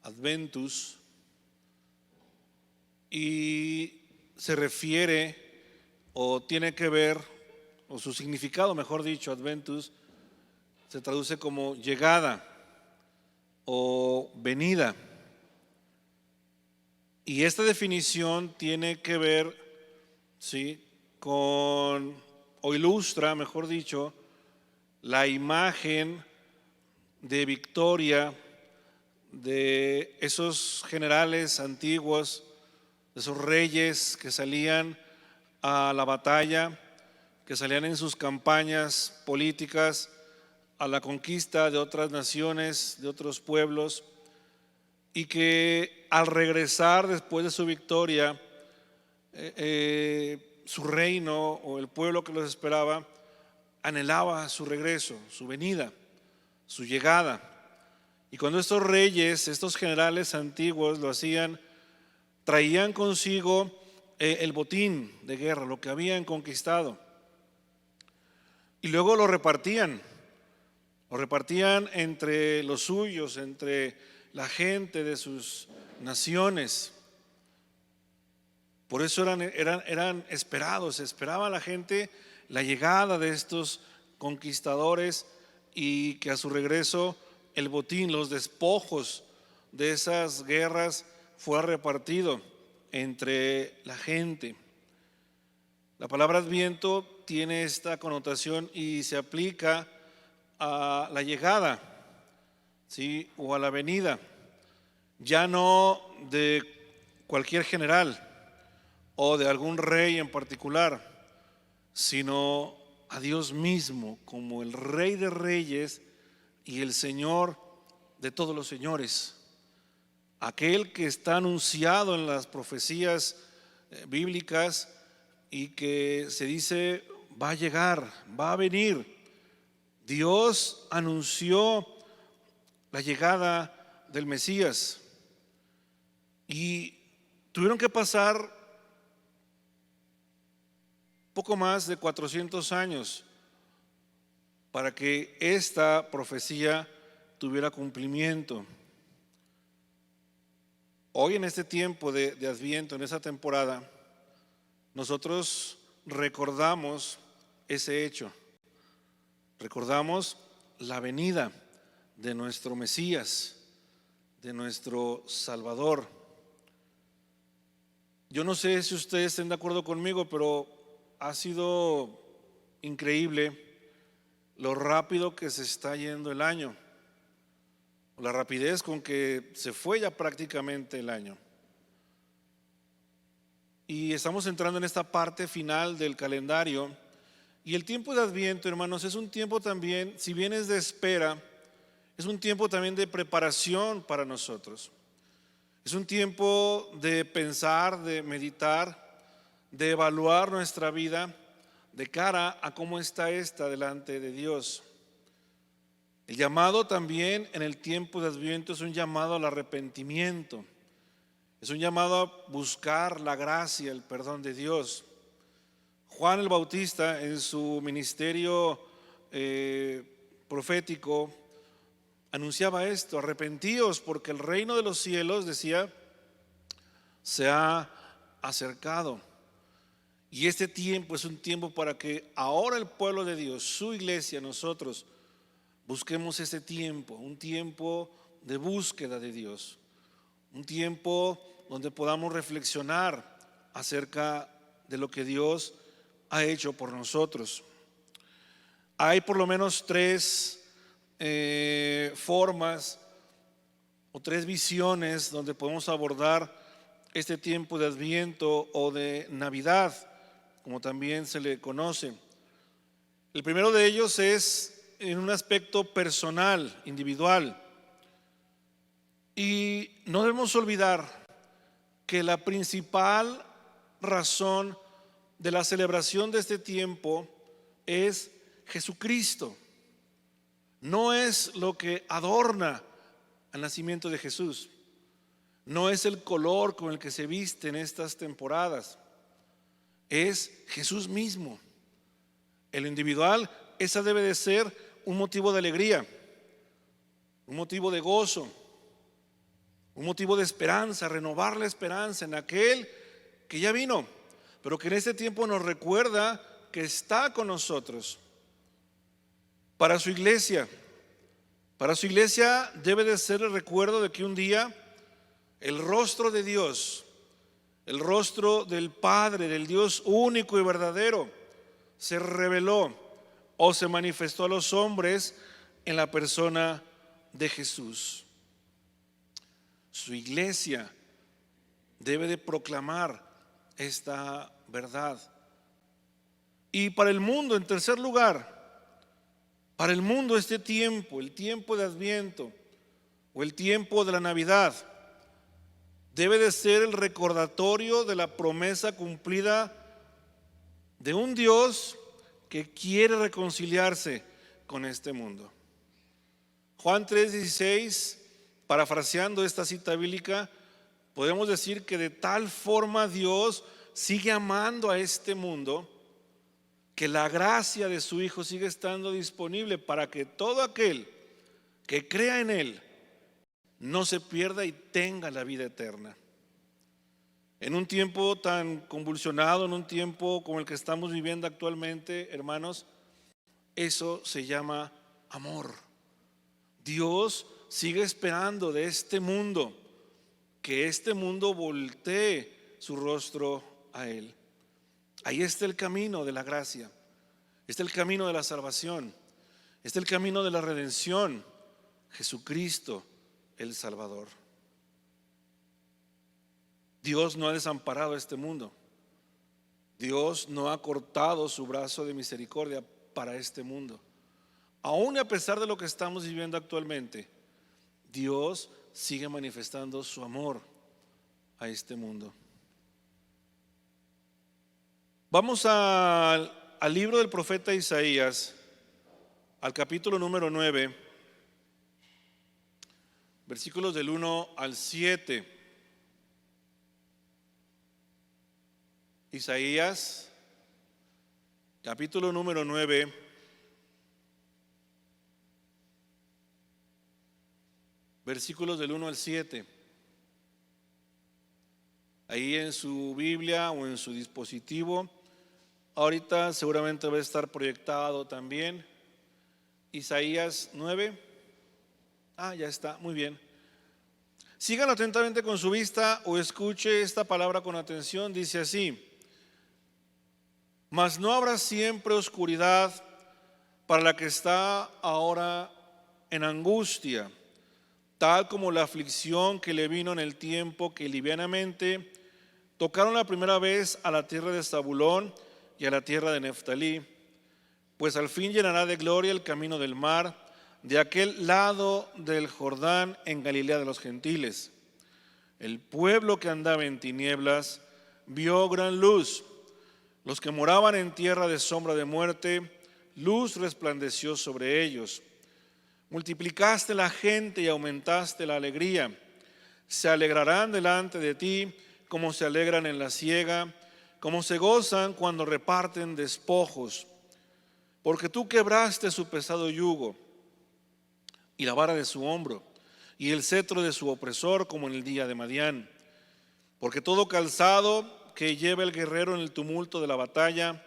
Adventus, y se refiere o tiene que ver, o su significado, mejor dicho, Adventus, se traduce como llegada o venida. Y esta definición tiene que ver, ¿sí?, con, o ilustra, mejor dicho, la imagen de victoria de esos generales antiguos, de esos reyes que salían a la batalla, que salían en sus campañas políticas a la conquista de otras naciones, de otros pueblos, y que al regresar después de su victoria, su reino o el pueblo que los esperaba anhelaba su regreso, su venida, su llegada. Y cuando estos reyes, estos generales antiguos lo hacían, traían consigo el botín de guerra, lo que habían conquistado, y luego lo repartían entre los suyos, entre la gente de sus naciones. Por eso eran esperados, esperaba la gente la llegada de estos conquistadores, y que a su regreso el botín, los despojos de esas guerras fue repartido entre la gente. La palabra Adviento tiene esta connotación y se aplica a la llegada, ¿sí?, o a la venida, ya no de cualquier general o de algún rey en particular, sino a Dios mismo como el Rey de Reyes y el Señor de todos los señores, aquel que está anunciado en las profecías bíblicas y que se dice va a llegar, va a venir. Dios anunció la llegada del Mesías y tuvieron que pasar poco más de 400 años para que esta profecía tuviera cumplimiento. Hoy, en este tiempo de Adviento, en esta temporada, nosotros recordamos ese hecho, recordamos la venida de nuestro Mesías, de nuestro Salvador. Yo no sé si ustedes estén de acuerdo conmigo, pero ha sido increíble lo rápido que se está yendo el año, la rapidez con que se fue ya prácticamente el año. Y estamos entrando en esta parte final del calendario, y el tiempo de Adviento, hermanos, es un tiempo también, si bien es de espera, es un tiempo también de preparación para nosotros. Es un tiempo de pensar, de meditar, de evaluar nuestra vida de cara a cómo está esta delante de Dios. El llamado también en el tiempo de Adviento es un llamado al arrepentimiento, es un llamado a buscar la gracia, el perdón de Dios. Juan el Bautista, en su ministerio profético, anunciaba esto: arrepentíos porque el reino de los cielos, decía, se ha acercado. Y este tiempo es un tiempo para que ahora el pueblo de Dios, su iglesia, nosotros, busquemos este tiempo, un tiempo de búsqueda de Dios, un tiempo donde podamos reflexionar acerca de lo que Dios ha hecho por nosotros. Hay por lo menos tres formas o tres visiones donde podemos abordar este tiempo de Adviento o de Navidad, como también se le conoce. El primero de ellos es en un aspecto personal, individual. Y no debemos olvidar que la principal razón de la celebración de este tiempo es Jesucristo. No es lo que adorna al nacimiento de Jesús, no es el color con el que se viste en estas temporadas, es Jesús mismo. En lo individual, esa debe de ser un motivo de alegría, un motivo de gozo, un motivo de esperanza, renovar la esperanza en aquel que ya vino, pero que en este tiempo nos recuerda que está con nosotros. Para su iglesia debe de ser el recuerdo de que un día el rostro de Dios, el rostro del Padre, del Dios único y verdadero, se reveló o se manifestó a los hombres en la persona de Jesús. Su iglesia debe de proclamar esta verdad. Y para el mundo, en tercer lugar, para el mundo este tiempo, el tiempo de Adviento o el tiempo de la Navidad, debe de ser el recordatorio de la promesa cumplida de un Dios que quiere reconciliarse con este mundo. Juan 3:16, parafraseando esta cita bíblica, podemos decir que de tal forma Dios sigue amando a este mundo, que la gracia de su Hijo sigue estando disponible para que todo aquel que crea en Él no se pierda y tenga la vida eterna. En un tiempo tan convulsionado, en un tiempo como el que estamos viviendo actualmente, hermanos, eso se llama amor. Dios sigue esperando de este mundo que este mundo voltee su rostro a Él. Ahí está el camino de la gracia, está el camino de la salvación, está el camino de la redención, Jesucristo el Salvador. Dios no ha desamparado a este mundo. Dios no ha cortado su brazo de misericordia para este mundo. Aún a pesar de lo que estamos viviendo actualmente, Dios sigue manifestando su amor a este mundo. Vamos al libro del profeta Isaías, al capítulo número 9, versículos del 1 al 7. Isaías, capítulo número 9, versículos del 1 al 7. Ahí en su Biblia o en su dispositivo, ahorita seguramente va a estar proyectado también. Isaías 9. Ya está, muy bien. Síganlo atentamente con su vista o escuche esta palabra con atención. Dice así: mas no habrá siempre oscuridad para la que está ahora en angustia, tal como la aflicción que le vino en el tiempo que livianamente tocaron la primera vez a la tierra de Zabulón y a la tierra de Neftalí, pues al fin llenará de gloria el camino del mar, de aquel lado del Jordán en Galilea de los gentiles. El pueblo que andaba en tinieblas vio gran luz. Los que moraban en tierra de sombra de muerte, luz resplandeció sobre ellos. Multiplicaste la gente y aumentaste la alegría. Se alegrarán delante de ti como se alegran en la siega, como se gozan cuando reparten despojos. Porque tú quebraste su pesado yugo y la vara de su hombro y el cetro de su opresor como en el día de Madián. Porque todo calzado que lleva el guerrero en el tumulto de la batalla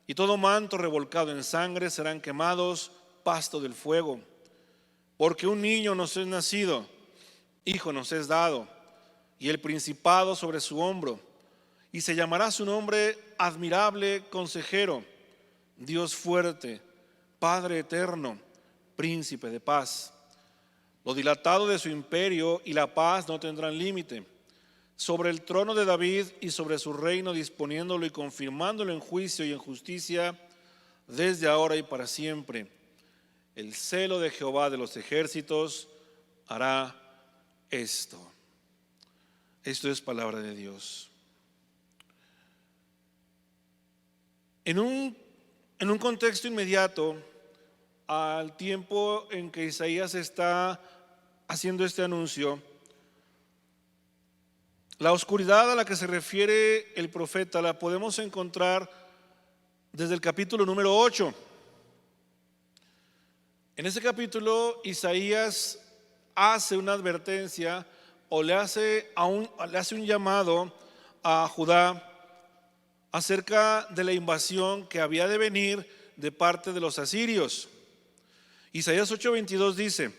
y todo manto revolcado en sangre serán quemados pasto del fuego. Porque un niño nos es nacido, hijo nos es dado, y el principado sobre su hombro, y se llamará su nombre admirable consejero, Dios fuerte, Padre eterno, príncipe de paz. Lo dilatado de su imperio y la paz no tendrán límite sobre el trono de David y sobre su reino, disponiéndolo y confirmándolo en juicio y en justicia desde ahora y para siempre. El celo de Jehová de los ejércitos hará esto. Esto es palabra de Dios. En un contexto inmediato al tiempo en que Isaías está haciendo este anuncio, la oscuridad a la que se refiere el profeta la podemos encontrar desde el capítulo número 8. En ese capítulo Isaías hace una advertencia o le hace un llamado a Judá acerca de la invasión que había de venir de parte de los asirios. Isaías 8:22 dice: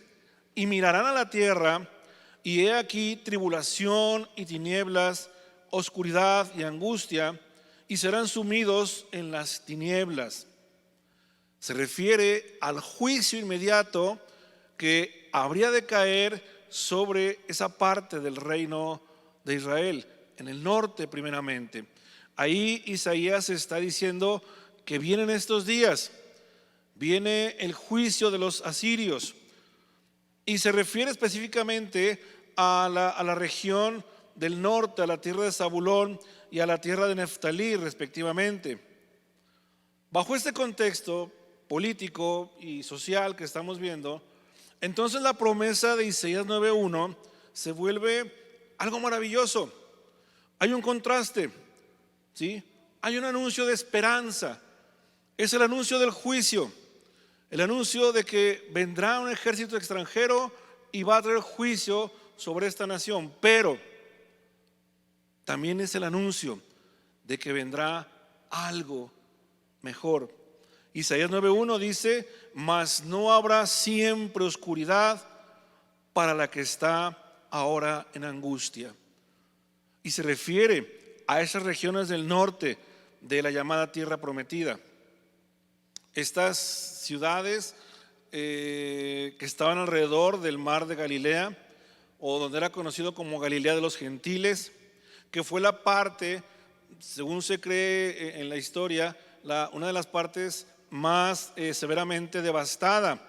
y mirarán a la tierra, y he aquí tribulación y tinieblas, oscuridad y angustia, y serán sumidos en las tinieblas. Se refiere al juicio inmediato que habría de caer sobre esa parte del reino de Israel, en el norte primeramente. Ahí Isaías está diciendo que vienen estos días, viene el juicio de los asirios, y se refiere específicamente a la región del norte, a la tierra de Zabulón y a la tierra de Neftalí respectivamente. Bajo este contexto político y social que estamos viendo, entonces la promesa de Isaías 9:1 se vuelve algo maravilloso. Hay un contraste, ¿sí? Hay un anuncio de esperanza. Es el anuncio del juicio, el anuncio de que vendrá un ejército extranjero y va a traer juicio sobre esta nación. Pero también es el anuncio de que vendrá algo mejor. Isaías 9:1 dice: mas no habrá siempre oscuridad para la que está ahora en angustia. Y se refiere a esas regiones del norte de la llamada tierra prometida. Estas ciudades que estaban alrededor del mar de Galilea, o donde era conocido como Galilea de los Gentiles, que fue la parte, según se cree en la historia, una de las partes más severamente devastada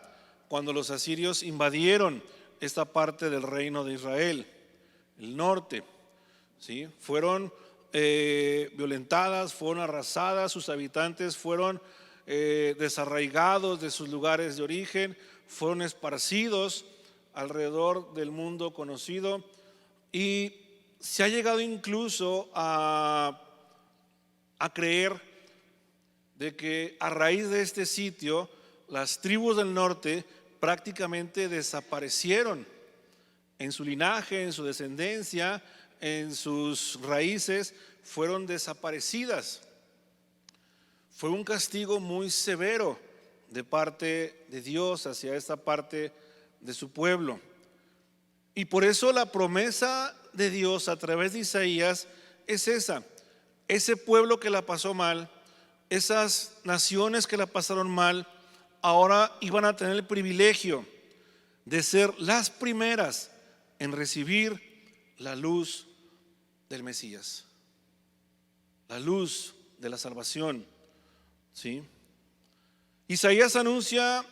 cuando los asirios invadieron esta parte del reino de Israel, el norte, ¿sí? Fueron violentadas, fueron arrasadas, sus habitantes fueron desarraigados de sus lugares de origen, fueron esparcidos alrededor del mundo conocido, y se ha llegado incluso a creer de que a raíz de este sitio las tribus del norte prácticamente desaparecieron en su linaje, en su descendencia, en sus raíces, fueron desaparecidas. Fue un castigo muy severo de parte de Dios hacia esta parte de su pueblo. Y por eso la promesa de Dios a través de Isaías es esa: ese pueblo que la pasó mal, esas naciones que la pasaron mal, ahora iban a tener el privilegio de ser las primeras en recibir la luz del Mesías, la luz de la salvación, ¿sí? Isaías anuncia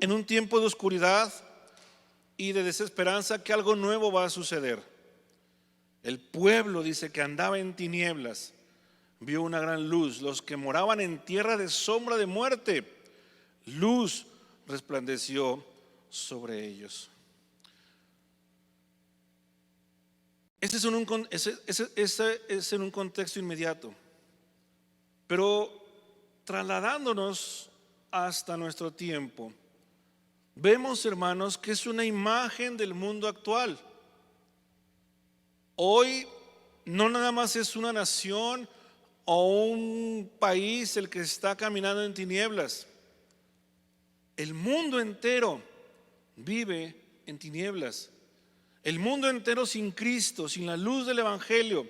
en un tiempo de oscuridad y de desesperanza que algo nuevo va a suceder. El pueblo, dice, que andaba en tinieblas, vio una gran luz. Los que moraban en tierra de sombra de muerte, luz resplandeció sobre ellos. Ese es en un contexto inmediato. Pero trasladándonos hasta nuestro tiempo, vemos, hermanos, que es una imagen del mundo actual. Hoy no nada más es una nación o un país el que está caminando en tinieblas. El mundo entero vive en tinieblas. El mundo entero sin Cristo, sin la luz del Evangelio,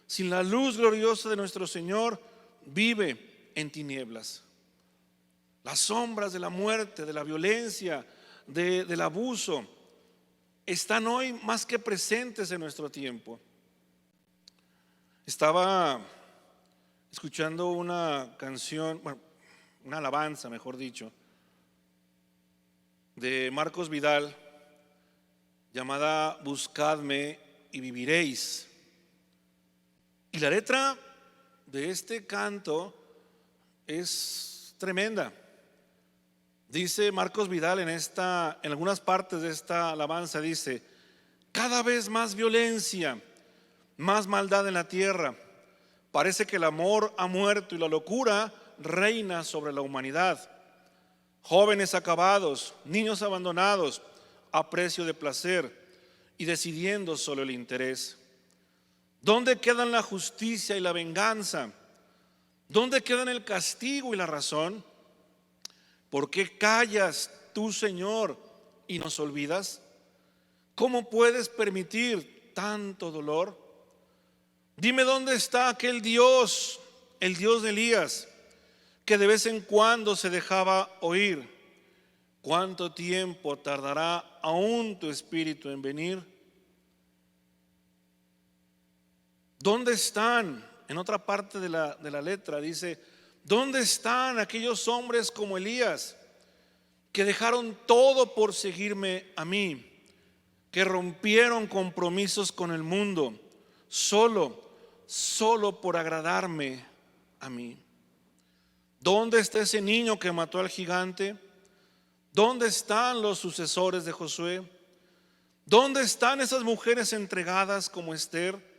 sin la luz gloriosa de nuestro Señor, vive en tinieblas. Las sombras de la muerte, de la violencia, del abuso, están hoy más que presentes en nuestro tiempo. Estaba escuchando una canción, bueno, una alabanza, mejor dicho, de Marcos Vidal, llamada Buscadme y viviréis. Y la letra de este canto es tremenda. Dice Marcos Vidal en algunas partes de esta alabanza, dice: cada vez más violencia, más maldad en la tierra. Parece que el amor ha muerto y la locura reina sobre la humanidad. Jóvenes acabados, niños abandonados a precio de placer, y decidiendo solo el interés. ¿Dónde quedan la justicia y la venganza? ¿Dónde quedan el castigo y la razón? ¿Por qué callas tú, Señor, y nos olvidas? ¿Cómo puedes permitir tanto dolor? Dime dónde está aquel Dios, el Dios de Elías, que de vez en cuando se dejaba oír. ¿Cuánto tiempo tardará aún tu espíritu en venir? ¿Dónde están? En otra parte de la letra dice: ¿dónde están aquellos hombres como Elías, que dejaron todo por seguirme a mí, que rompieron compromisos con el mundo, solo por agradarme a mí? ¿Dónde está ese niño que mató al gigante? ¿Dónde están los sucesores de Josué? ¿Dónde están esas mujeres entregadas como Esther?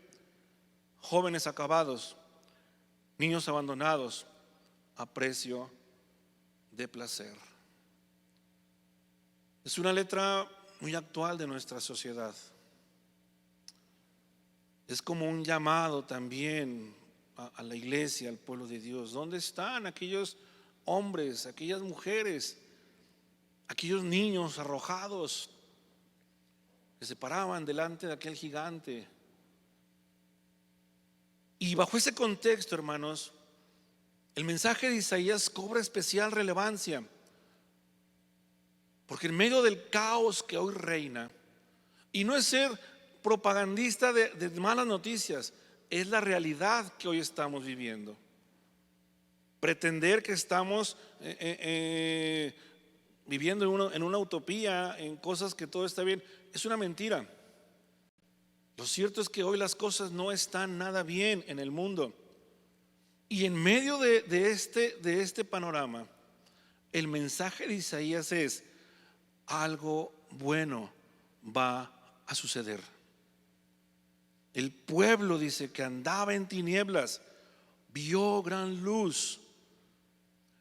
Jóvenes acabados, niños abandonados a precio de placer. Es una letra muy actual de nuestra sociedad. Es como un llamado también a la iglesia, al pueblo de Dios. ¿Dónde están aquellos hombres, aquellas mujeres, aquellos niños arrojados que se paraban delante de aquel gigante? Y bajo ese contexto, hermanos, el mensaje de Isaías cobra especial relevancia, porque en medio del caos que hoy reina, y no es ser propagandista de malas noticias, es la realidad que hoy estamos viviendo. Pretender que estamos viviendo en una utopía, en cosas que todo está bien, es una mentira. Lo cierto es que hoy las cosas no están nada bien en el mundo. Y en medio de este panorama, el mensaje de Isaías es: algo bueno va a suceder. El pueblo, dice, que andaba en tinieblas, vio gran luz.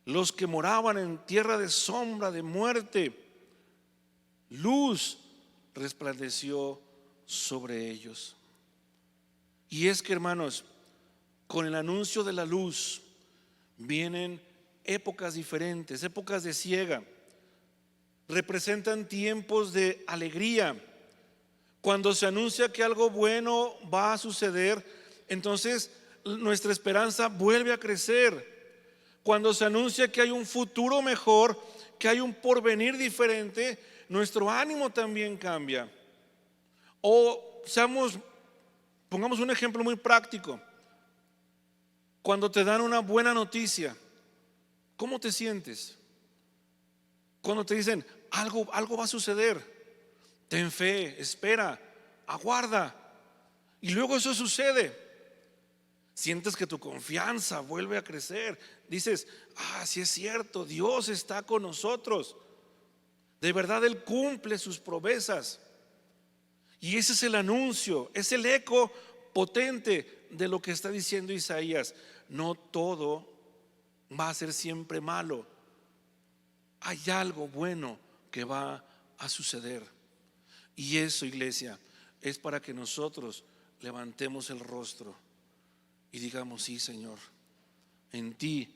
Los que moraban en tierra de sombra de muerte, luz resplandeció sobre ellos. Y es que, hermanos, con el anuncio de la luz vienen épocas diferentes, épocas de siega. Representan tiempos de alegría. Cuando se anuncia que algo bueno va a suceder, entonces nuestra esperanza vuelve a crecer. Cuando se anuncia que hay un futuro mejor, que hay un porvenir diferente, nuestro ánimo también cambia. O pongamos un ejemplo muy práctico. Cuando te dan una buena noticia, ¿cómo te sientes? Cuando te dicen algo va a suceder, ten fe, espera, aguarda, y luego eso sucede. Sientes que tu confianza vuelve a crecer. Dices: sí es cierto, Dios está con nosotros. De verdad Él cumple sus promesas. Y ese es el anuncio, es el eco potente de lo que está diciendo Isaías. No todo va a ser siempre malo. Hay algo bueno que va a suceder. Y eso, iglesia, es para que nosotros levantemos el rostro y digamos: sí, Señor, en ti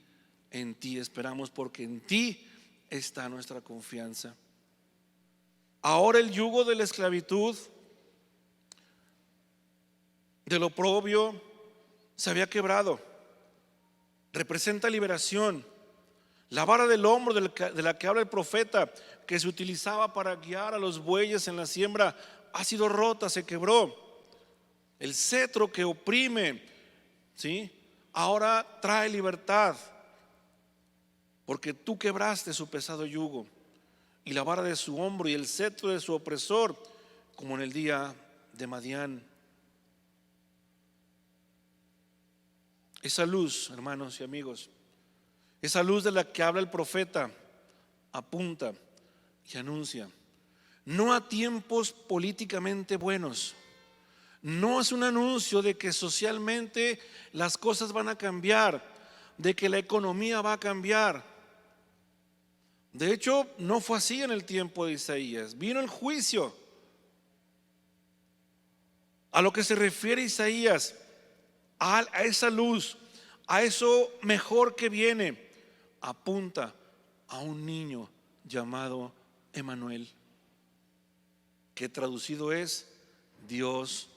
esperamos, porque en ti está nuestra confianza. Ahora el yugo de la esclavitud, del oprobio, se había quebrado. Representa liberación. La vara del hombro de la que habla el profeta, que se utilizaba para guiar a los bueyes en la siembra, ha sido rota, se quebró. El cetro que oprime, ¿sí?, ahora trae libertad, porque tú quebraste su pesado yugo, y la vara de su hombro y el cetro de su opresor, como en el día de Madián. Esa luz, hermanos y amigos, esa luz de la que habla el profeta, apunta y anuncia no a tiempos políticamente buenos. No es un anuncio de que socialmente las cosas van a cambiar, de que la economía va a cambiar. De hecho, no fue así en el tiempo de Isaías. Vino el juicio. A lo que se refiere Isaías, a esa luz, a eso mejor que viene, apunta a un niño llamado Emanuel, que traducido es Dios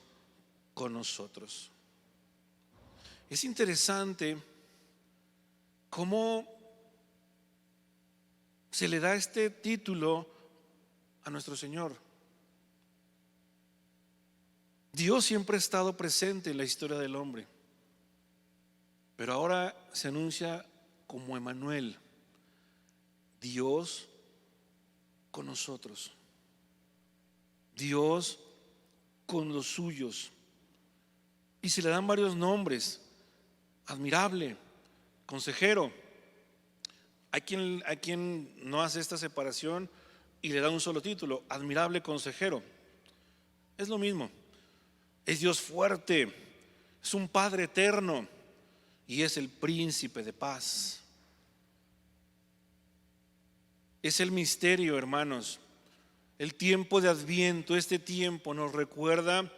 con nosotros. Es interesante cómo se le da este título a nuestro Señor. Dios siempre ha estado presente en la historia del hombre, pero ahora se anuncia como Emanuel, Dios con nosotros, Dios con los suyos. Y se le dan varios nombres: admirable, consejero. Hay quien no hace esta separación y le da un solo título: admirable consejero. Es lo mismo. Es Dios fuerte, es un Padre eterno y es el príncipe de paz. Es el misterio, hermanos. El tiempo de Adviento, este tiempo nos recuerda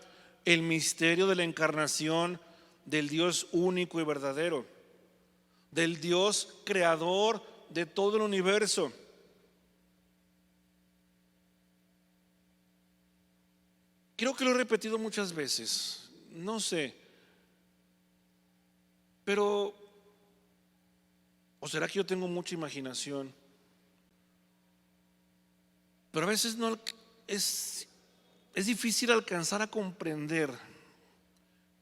el misterio de la encarnación del Dios único y verdadero, del Dios creador de todo el universo. Creo que lo he repetido muchas veces, no sé, pero ¿o será que yo tengo mucha imaginación? Pero a veces no es difícil alcanzar a comprender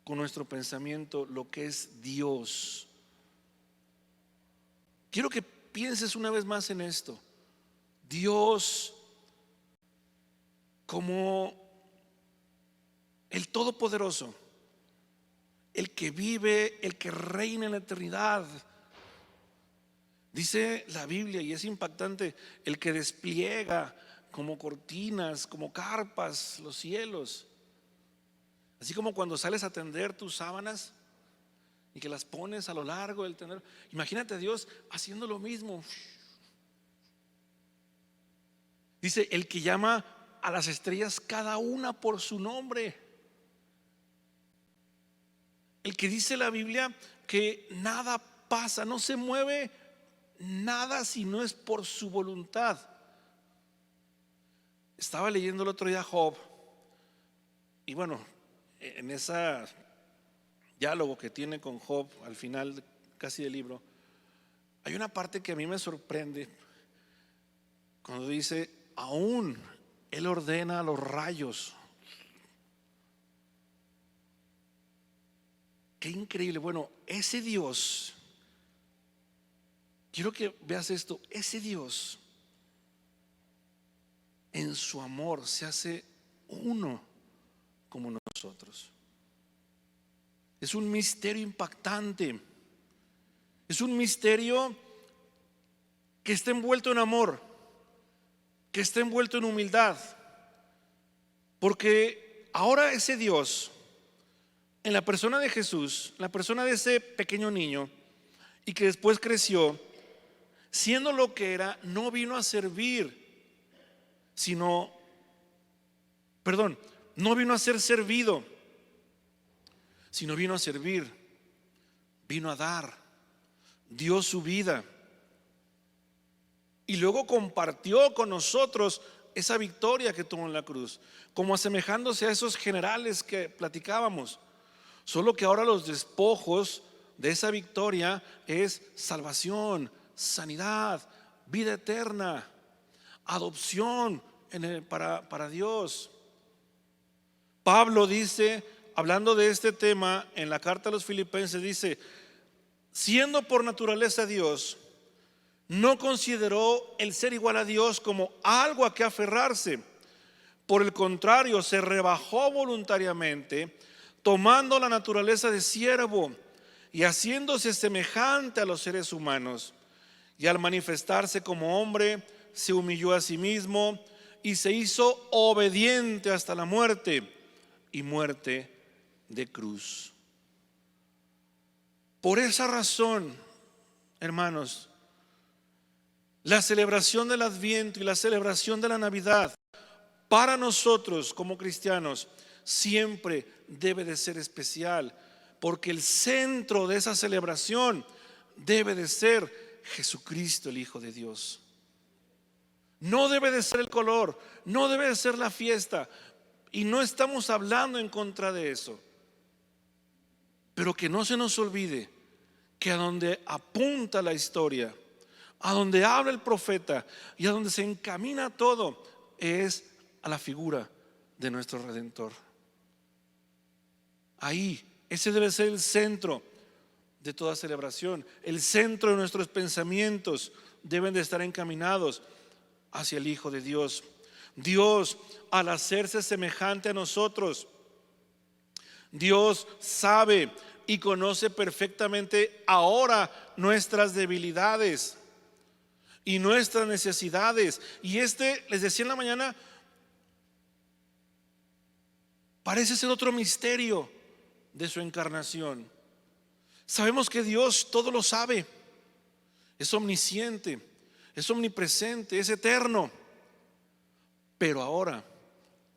con nuestro pensamiento lo que es Dios. Quiero que pienses una vez más en esto: Dios como el Todopoderoso, el que vive, el que reina en la eternidad. Dice la Biblia, y es impactante, el que despliega como cortinas, como carpas los cielos. Así como cuando sales a tender tus sábanas y que las pones a lo largo del tendero. Imagínate a Dios haciendo lo mismo. Dice, el que llama a las estrellas cada una por su nombre. El que dice la Biblia que nada pasa, no se mueve nada si no es por su voluntad. Estaba leyendo el otro día Job, y bueno, en ese diálogo que tiene con Job al final casi del libro, hay una parte que a mí me sorprende cuando dice: aún Él ordena a los rayos. Qué increíble. Bueno, ese Dios, quiero que veas esto, ese Dios en su amor se hace uno como nosotros. Es un misterio impactante. Es un misterio que está envuelto en amor, que está envuelto en humildad, porque ahora ese Dios, en la persona de Jesús, la persona de ese pequeño niño, y que después creció, siendo lo que era, no vino a servir, no vino a ser servido, sino vino a servir, vino a dar, dio su vida y luego compartió con nosotros esa victoria que tuvo en la cruz, como asemejándose a esos generales que platicábamos. Solo que ahora los despojos de esa victoria es salvación, sanidad, vida eterna, adopción para Dios. Pablo dice, hablando de este tema en la carta a los Filipenses, dice: siendo por naturaleza Dios, no consideró el ser igual a Dios como algo a que aferrarse. Por el contrario, se rebajó voluntariamente, tomando la naturaleza de siervo y haciéndose semejante a los seres humanos. Y al manifestarse como hombre, se humilló a sí mismo y se hizo obediente hasta la muerte, y muerte de cruz. Por esa razón, hermanos, la celebración del Adviento y la celebración de la Navidad para nosotros como cristianos siempre debe de ser especial, porque el centro de esa celebración debe de ser Jesucristo, el Hijo de Dios. No debe de ser el color, no debe de ser la fiesta, y no estamos hablando en contra de eso. Pero que no se nos olvide que a donde apunta la historia, a donde habla el profeta y a donde se encamina todo, es a la figura de nuestro Redentor. Ahí, ese debe ser el centro de toda celebración. El centro de nuestros pensamientos deben de estar encaminados hacia el Hijo de Dios. Dios, al hacerse semejante a nosotros, Dios sabe y conoce perfectamente ahora nuestras debilidades y nuestras necesidades. Y les decía en la mañana, parece ser otro misterio de su encarnación. Sabemos que Dios todo lo sabe, es omnisciente, es omnipresente, es eterno. Pero ahora,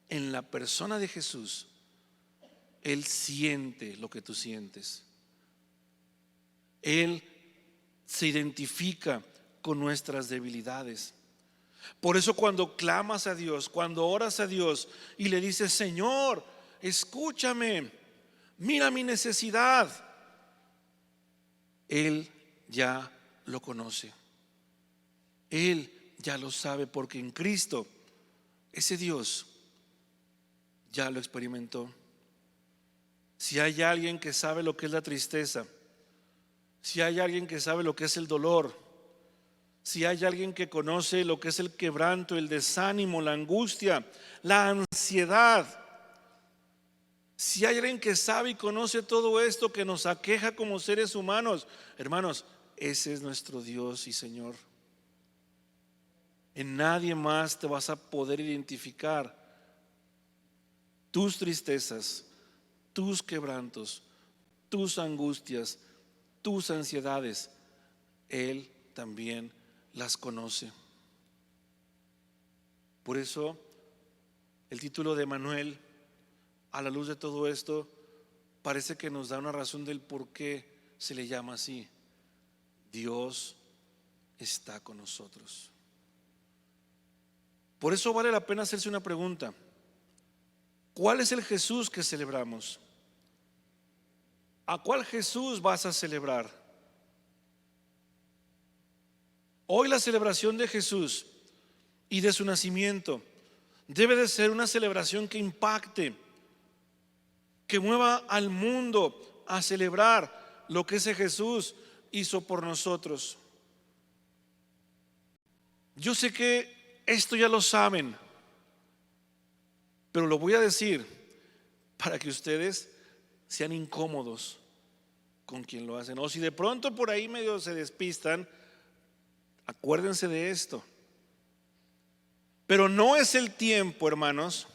en la persona de Jesús, Él siente lo que tú sientes. Él se identifica con nuestras debilidades. Por eso cuando clamas a Dios, cuando oras a Dios y le dices: Señor, escúchame, mira mi necesidad, Él ya lo conoce. Él ya lo sabe, porque en Cristo ese Dios ya lo experimentó. Si hay alguien que sabe lo que es la tristeza, si hay alguien que sabe lo que es el dolor, si hay alguien que conoce lo que es el quebranto, el desánimo, la angustia, la ansiedad, si hay alguien que sabe y conoce todo esto que nos aqueja como seres humanos, hermanos, ese es nuestro Dios y Señor. En nadie más te vas a poder identificar tus tristezas, tus quebrantos, tus angustias, tus ansiedades. Él también las conoce. Por eso el título de Emanuel, a la luz de todo esto, parece que nos da una razón del por qué se le llama así: Dios está con nosotros. Por eso vale la pena hacerse una pregunta: ¿cuál es el Jesús que celebramos? ¿A cuál Jesús vas a celebrar? Hoy la celebración de Jesús y de su nacimiento debe de ser una celebración que impacte, que mueva al mundo a celebrar lo que ese Jesús hizo por nosotros. Yo sé que esto ya lo saben, pero lo voy a decir para que ustedes sean incómodos con quien lo hacen. O si de pronto por ahí medio se despistan, acuérdense de esto. Pero no es el tiempo, hermanos,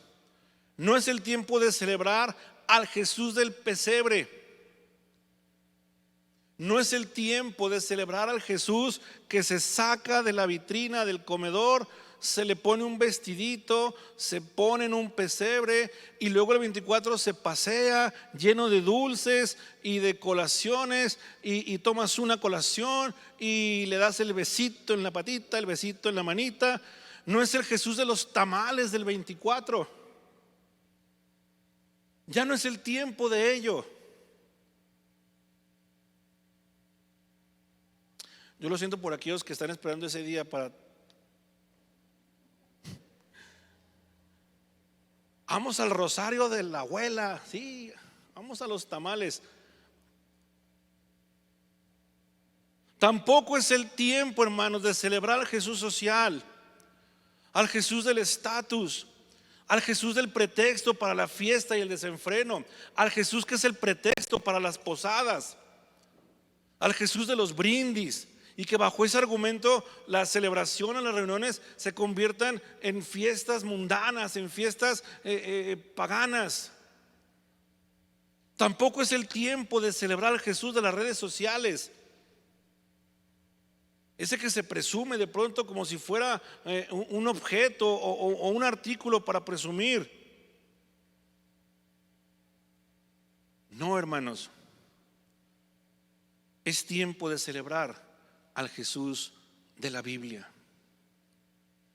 no es el tiempo de celebrar al Jesús del pesebre. No es el tiempo de celebrar al Jesús que se saca de la vitrina del comedor, se le pone un vestidito, se pone en un pesebre y luego el 24 se pasea lleno de dulces y de colaciones, y tomas una colación y le das el besito en la patita, el besito en la manita. No es el Jesús de los tamales del 24. Ya no es el tiempo de ello. Yo lo siento por aquellos que están esperando ese día para... Vamos al rosario de la abuela, sí, vamos a los tamales. Tampoco es el tiempo, hermanos, de celebrar al Jesús social, al Jesús del estatus, al Jesús del pretexto para la fiesta y el desenfreno, al Jesús que es el pretexto para las posadas, al Jesús de los brindis, y que bajo ese argumento la celebración en las reuniones se conviertan en fiestas mundanas, en fiestas paganas. Tampoco es el tiempo de celebrar al Jesús de las redes sociales, ese que se presume de pronto como si fuera un objeto o un artículo para presumir. No, hermanos, es tiempo de celebrar al Jesús de la Biblia.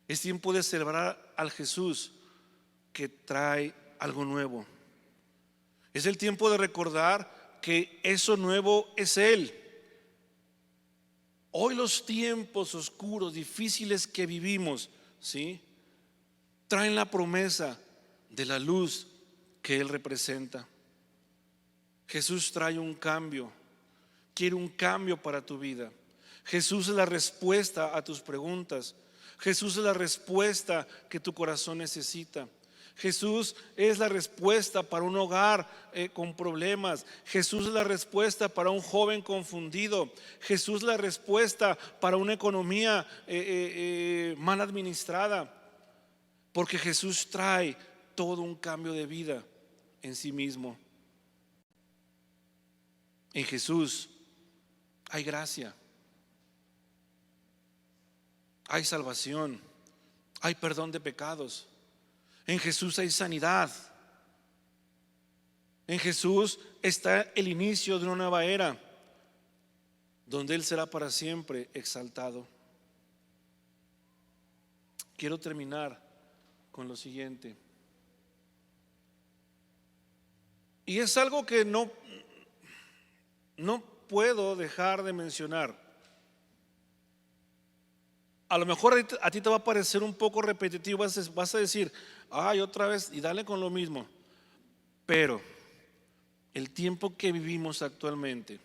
Es tiempo de celebrar al Jesús que trae algo nuevo. Es el tiempo de recordar que eso nuevo es Él. Hoy los tiempos oscuros, difíciles que vivimos, ¿sí?, traen la promesa de la luz que Él representa. Jesús trae un cambio, quiere un cambio para tu vida. Jesús es la respuesta a tus preguntas. Jesús es la respuesta que tu corazón necesita. Jesús es la respuesta para un hogar con problemas. Jesús es la respuesta para un joven confundido. Jesús es la respuesta para una economía mal administrada. Porque Jesús trae todo un cambio de vida en sí mismo. En Jesús hay gracia, hay salvación, hay perdón de pecados. En Jesús hay sanidad. En Jesús está el inicio de una nueva era, donde Él será para siempre exaltado. Quiero terminar con lo siguiente. Y es algo que no puedo dejar de mencionar. A lo mejor a ti te va a parecer un poco repetitivo, vas a decir, ay, otra vez, y dale con lo mismo. Pero el tiempo que vivimos actualmente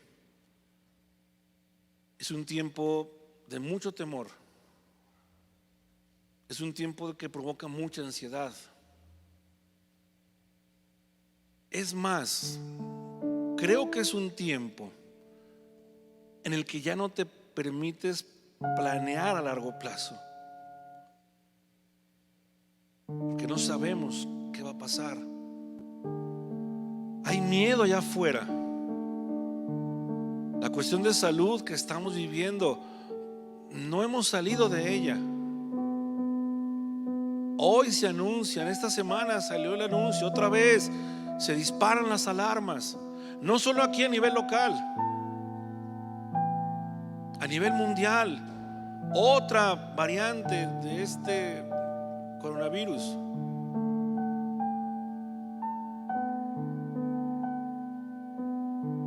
es un tiempo de mucho temor. Es un tiempo que provoca mucha ansiedad. Es más, creo que es un tiempo en el que ya no te permites planear a largo plazo, porque no sabemos qué va a pasar. Hay miedo allá afuera. La cuestión de salud que estamos viviendo, no hemos salido de ella. Hoy se anuncian, esta semana salió el anuncio, otra vez se disparan las alarmas, no solo aquí a nivel local, a nivel mundial. Otra variante de este coronavirus.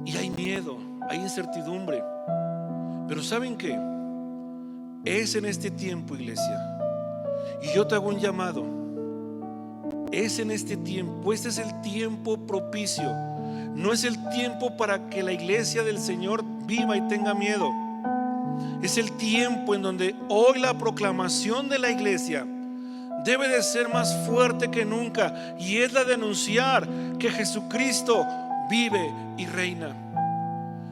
Y hay miedo, hay incertidumbre. Pero ¿saben qué? Es en este tiempo, iglesia, y yo te hago un llamado. Es en este tiempo, este es el tiempo propicio. No es el tiempo para que la iglesia del Señor viva y tenga miedo. Es el tiempo en donde hoy la proclamación de la iglesia debe de ser más fuerte que nunca, y es la de anunciar que Jesucristo vive y reina.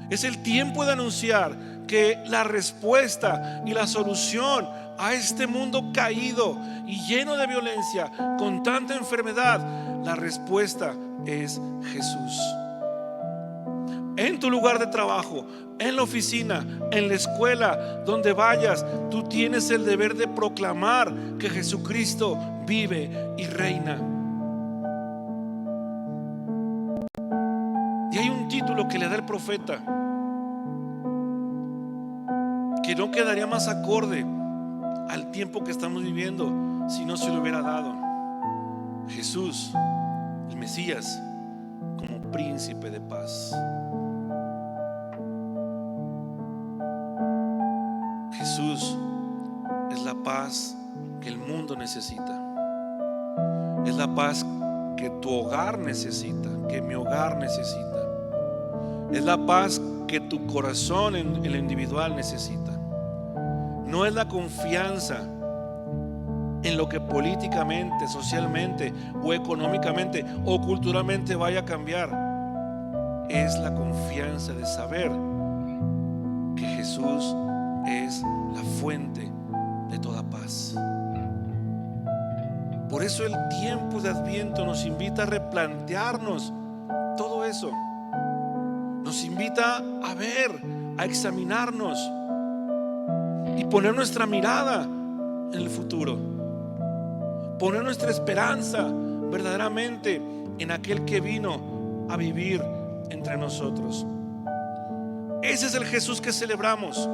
Es el tiempo de anunciar que la respuesta y la solución a este mundo caído y lleno de violencia, con tanta enfermedad, la respuesta es Jesús. En tu lugar de trabajo, en la oficina, en la escuela, donde vayas, tú tienes el deber de proclamar que Jesucristo vive y reina. Y hay un título que le da el profeta que no quedaría más acorde al tiempo que estamos viviendo si no se lo hubiera dado. Jesús, el Mesías, como príncipe de paz. Jesús es la paz que el mundo necesita. Es la paz que tu hogar necesita, que mi hogar necesita. Es la paz que tu corazón en el individual necesita. No es la confianza en lo que políticamente, socialmente o económicamente o culturalmente vaya a cambiar. Es la confianza de saber que Jesús es la fuente de toda paz. Por eso el tiempo de Adviento nos invita a replantearnos todo eso. Nos invita a ver, a examinarnos. y poner nuestra mirada en el futuro, poner nuestra esperanza verdaderamente en aquel que vino a vivir entre nosotros. Ese es el Jesús que celebramos.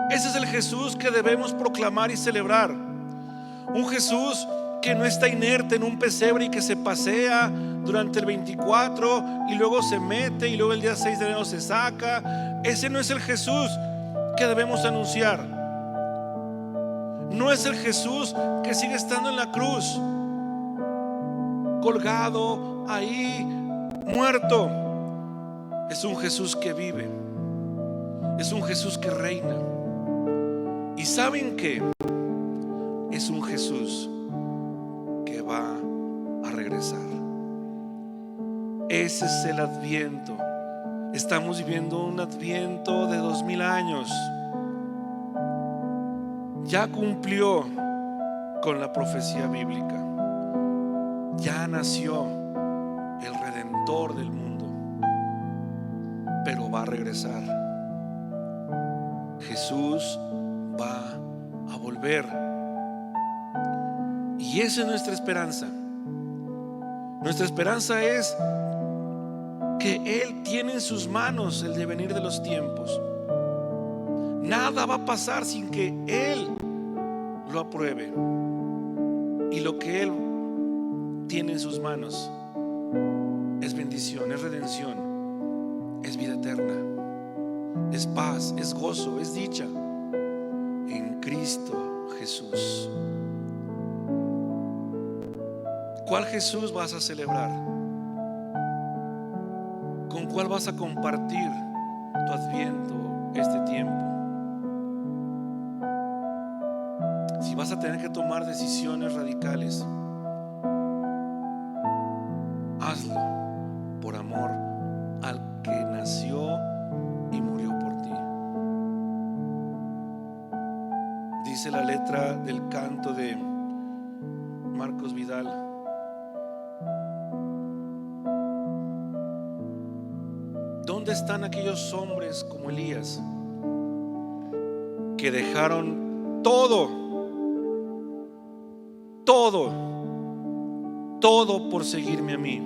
Ese es el Jesús que debemos proclamar y celebrar. Un Jesús que no está inerte en un pesebre y que se pasea durante el 24 y luego se mete y luego el día 6 de enero se saca. Ese no es el Jesús que debemos anunciar. No es el Jesús que sigue estando en la cruz, colgado ahí, muerto. Es un Jesús que vive. Es un Jesús que reina. ¿Y saben qué? Es un Jesús que va a regresar. Ese es el Adviento. Estamos viviendo un Adviento de 2000 años. Ya cumplió con la profecía bíblica. Ya nació el Redentor del mundo, pero va a regresar. Jesús va a volver. Y esa es nuestra esperanza. Nuestra esperanza es que Él tiene en sus manos el devenir de los tiempos. Nada va a pasar sin que Él lo apruebe. Y lo que Él tiene en sus manos es bendición, es redención, es vida eterna, es paz, es gozo, es dicha en Cristo Jesús. ¿Cuál Jesús vas a celebrar? ¿Con cuál vas a compartir tu Adviento, este tiempo? Si vas a tener que tomar decisiones radicales, hazlo por amor al que nació y murió por ti. Dice la letra del canto de Marcos Vidal: ¿dónde están aquellos hombres como Elías que dejaron todo por seguirme a mí?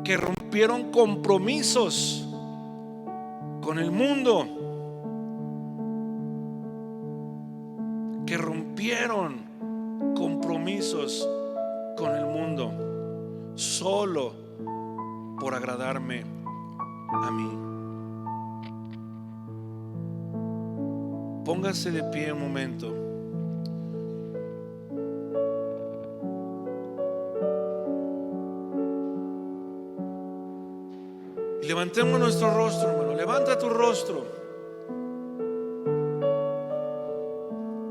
Que rompieron compromisos con el mundo, que rompieron compromisos con el mundo solo por agradarme a mí. Póngase de pie un momento. Levantemos nuestro rostro, hermano. Levanta tu rostro.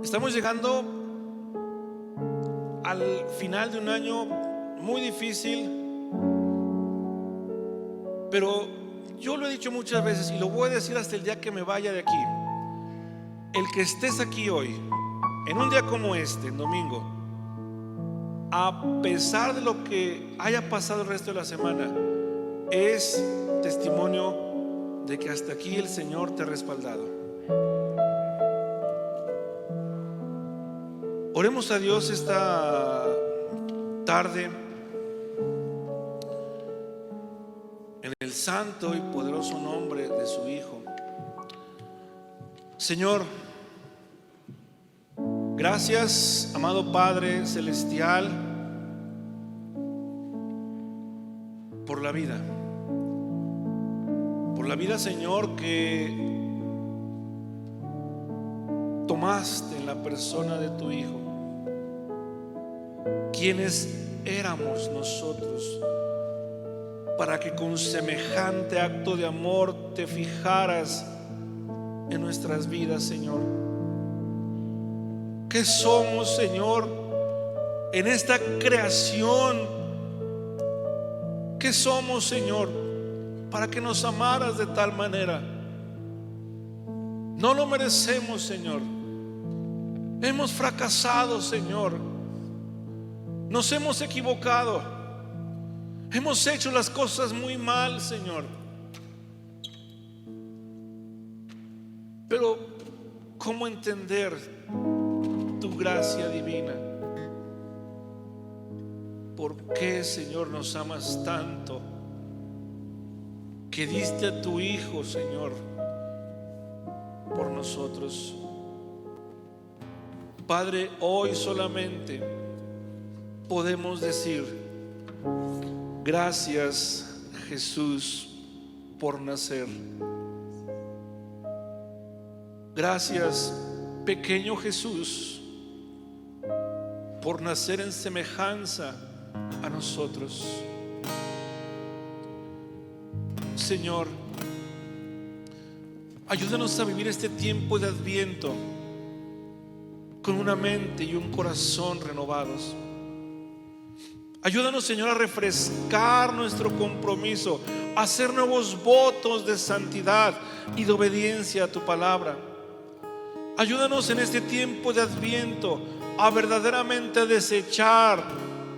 Estamos llegando al final de un año muy difícil, pero yo lo he dicho muchas veces y lo voy a decir hasta el día que me vaya de aquí. El que estés aquí hoy, en un día como este, en domingo, a pesar de lo que haya pasado el resto de la semana, es testimonio de que hasta aquí el Señor te ha respaldado. Oremos a Dios esta tarde en el santo y poderoso nombre de su Hijo. Señor, gracias, amado Padre Celestial, por la vida. Por la vida, Señor, que tomaste en la persona de tu Hijo. ¿Quiénes éramos nosotros para que con semejante acto de amor te fijaras en nuestras vidas, Señor? ¿Qué somos, Señor, en esta creación? ¿Qué somos, Señor, para que nos amaras de tal manera? No lo merecemos, Señor. Hemos fracasado, Señor. Nos hemos equivocado. Hemos hecho las cosas muy mal, Señor. Pero ¿cómo entender tu gracia divina? ¿Por qué, Señor, nos amas tanto que diste a tu Hijo, Señor, por nosotros? Padre, hoy solamente podemos decir: gracias, Jesús, por nacer. Gracias, pequeño Jesús, por nacer en semejanza a nosotros. Señor, ayúdanos a vivir este tiempo de Adviento con una mente y un corazón renovados. Ayúdanos, Señor, a refrescar nuestro compromiso, a hacer nuevos votos de santidad y de obediencia a tu palabra. Ayúdanos en este tiempo de Adviento a verdaderamente desechar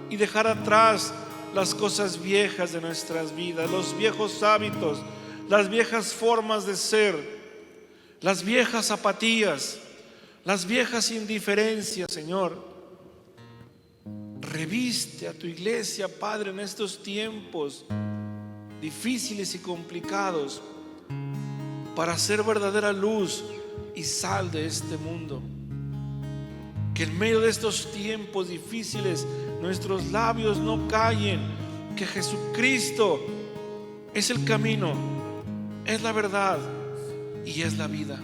y dejar atrás las cosas viejas de nuestras vidas, los viejos hábitos, las viejas formas de ser, las viejas apatías, las viejas indiferencias. Señor, reviste a tu iglesia, Padre, en estos tiempos difíciles y complicados, para ser verdadera luz y sal de este mundo. Que en medio de estos tiempos difíciles nuestros labios no callen que Jesucristo es el camino, es la verdad y es la vida.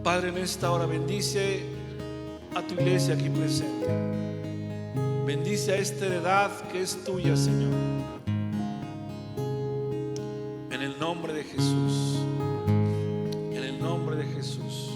Padre, en esta hora bendice a tu iglesia aquí presente. Bendice a esta heredad que es tuya, Señor. En el nombre de Jesús. En el nombre de Jesús.